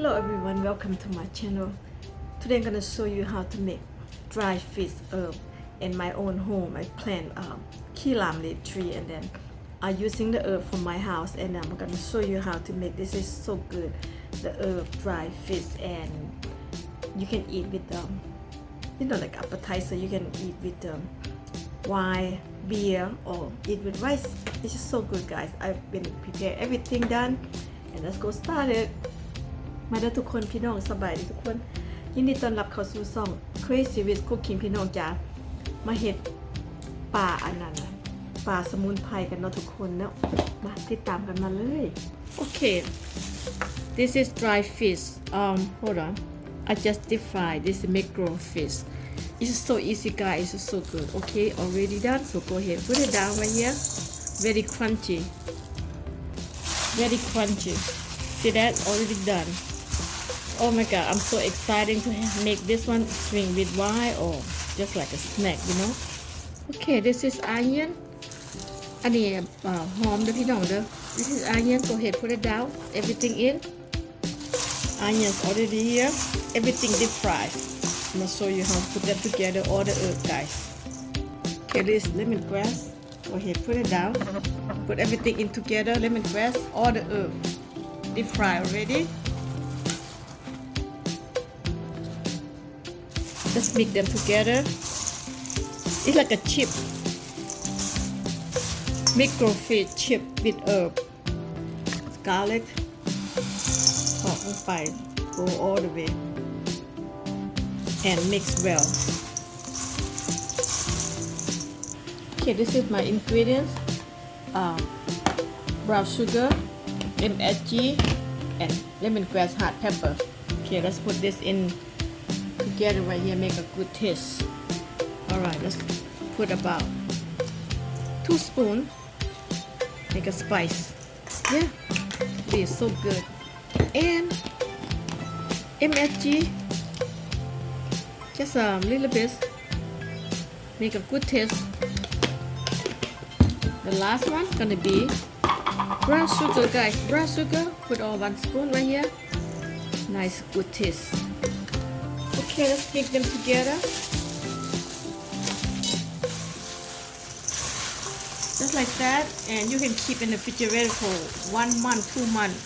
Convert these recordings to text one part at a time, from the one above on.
Hello everyone, welcome to my channel. Today I'm going to show you how to make dry fish herb in my own home. I plant key lime leaf tree, and then I'm using the herb from my house, and I'm gonna show you how to make this. Is so good, the herb dry fish, and you can eat with like appetizer. You can eat with wine, beer, or eat with rice. It's just so good, guys. I've been prepared everything done, and let's go start it.มาได้ทุกคนพี่น้องสบายดีทุกคนยินดีต้อนรับเข้าสู่ช่อง Crazy with Cooking พี่น้องจ๋ามาเฮ็ดปลาอันนั้นปลาสมุนไพรกันเนาะทุกคนเนาะมาติดตามกันมาเลย Okay, this is dry fish. Hold on, I just deep fry this micro fish. It's so easy, guys. It's so good. Okay, already done. So go ahead, put it down right here. Very crunchy. Very crunchy. See that? Already done. Oh my god, I'm so excited to make this one. Drink with wine or just like a snack, you know. Okay, this is onion. อันนี้หอมเด้อพี่น้องเด้อ This is onion. Go ahead, put it down. Everything in. Onions already here. Everything deep fried. I'm gonna show you how to put them together. All the herb, guys. Okay, this lemongrass. Go ahead, put it down. Put everything in together. Lemongrass, all the herb. Deep fry already. Just mix them together. It's like a chip. Microfish chip with herb. Garlic. Hot and spice. Go all the way. And mix well. Okay, this is my ingredients. Brown sugar, MSG, and lemongrass hot pepper. Okay, let's put this in together right here. Make a good taste. All right, let's put about 2 spoons. Make a spice. Yeah, this is so good. And MSG. Just a little bit. Make a good taste. The last one gonna be brown sugar, guys. Brown sugar. Put all 1 spoon right here. Nice, good taste. Okay, let's mix them together. Just like that, and you can keep in the refrigerator for 1 month, 2 months,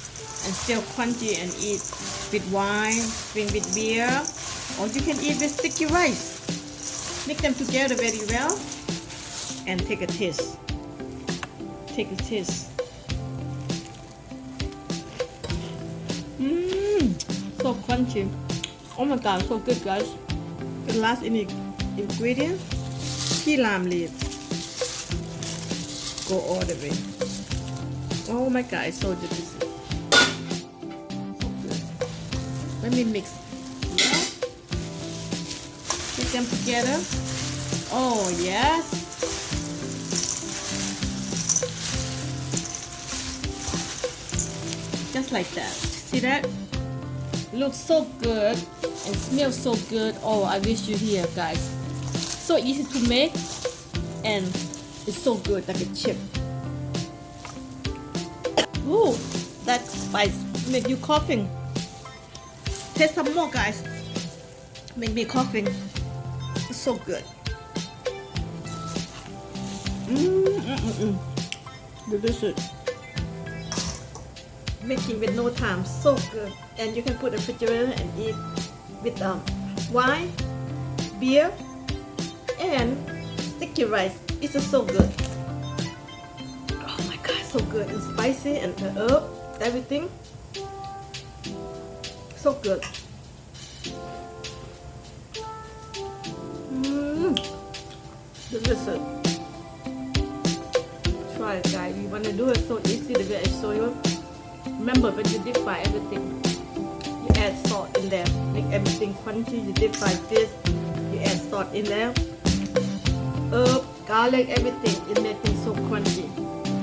and still crunchy and eat with wine, drink with beer. Or you can eat with sticky rice. Mix them together very well and take a taste. Take a taste. So crunchy. Oh my god, so good, guys. The last ingredient, key lime leaf. Go all the way. Oh my god, it's so delicious. So good. Let me mix. Put them together. Oh yes. Just like that. See that? Looks so good and smells so good. Oh, I wish you here, guys. So easy to make and it's so good, like a chip. Ooh, that spice make you coughing. Taste some more, guys. Make me coughing. It's so good. Delicious. Making with no time, so good. And you can put in the refrigerator and eat with wine, beer, and sticky rice. It's just so good. Oh my god, so good and spicy, and the herb, everything. So good. Delicious. Try it, guys. You want to do it so easy the way I show you. Remember, when you deep fry everything, you add salt in there. Make everything crunchy. You deep fry this, you add salt in there. Herb, garlic, everything. It makes it so crunchy.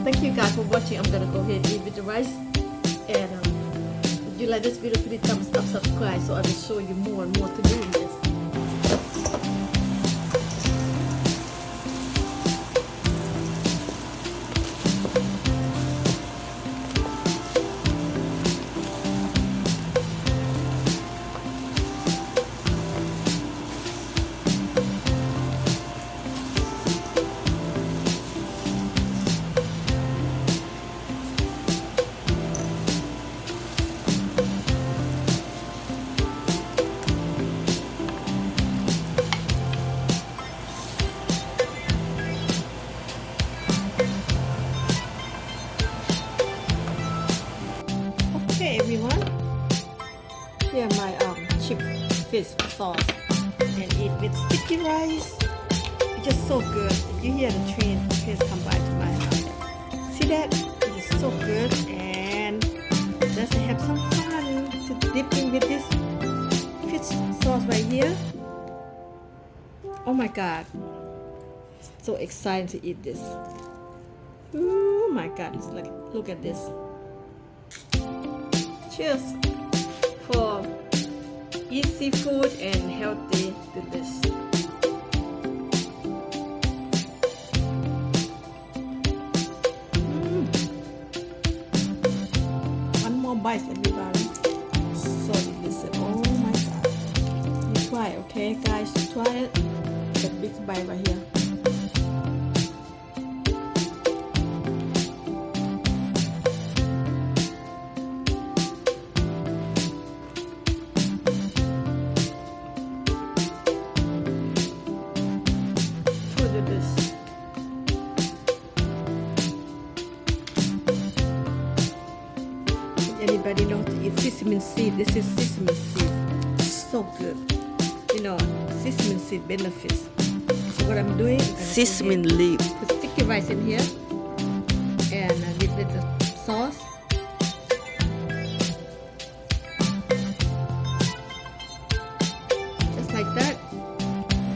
Thank you guys for watching. I'm gonna go ahead and eat with the rice. And if you like this video, please thumbs up, subscribe, so I will show you more and more to do in this. fish sauce and eat with sticky rice. It's just so good. You hear the trains come by to my house. See that? It is so good, and let's have some fun to dipping with this fish sauce right here. Oh my god, so excited to eat this. Oh my god, look at this. Cheers for easy food and healthy delicious. One more bite, everybody. So delicious. Oh my god. You try it, okay guys? Try it. The big bite right here. Anybody know to eat sesame seed? This is sesame seed. So good. You know, sesame seed benefits. So what I'm doing, Sesame leaf. put sticky rice in here and with the sauce. Just like that.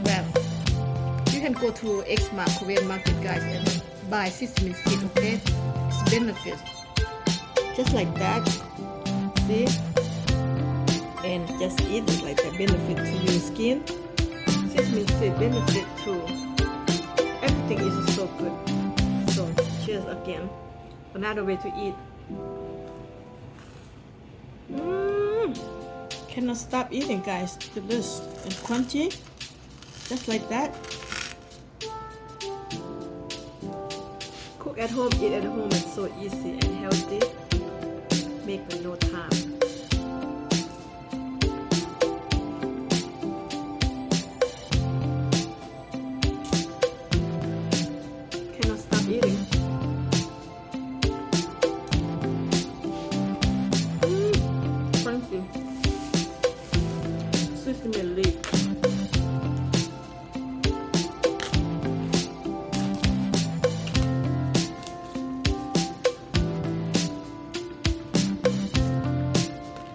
Well, you can go to X-Mark, Korean market, guys, and buy sesame seed, okay? It's benefits. Just like that. See? And just eat it like that. Benefit to your skin. Sesame seed benefit to everything is so good. So cheers again. Another way to eat. Cannot stop eating, guys. Delicious and crunchy. Just like that. Cook at home, eat at home. It's so easy and healthy. Make with no time. Cannot stop eating. Crunchy. Sesame leaf.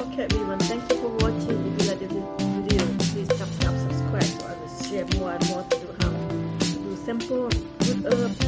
Okay everyone, thank you for watching. If you like this video, please thumbs up, subscribe so I will share more and more to do how to do simple good herb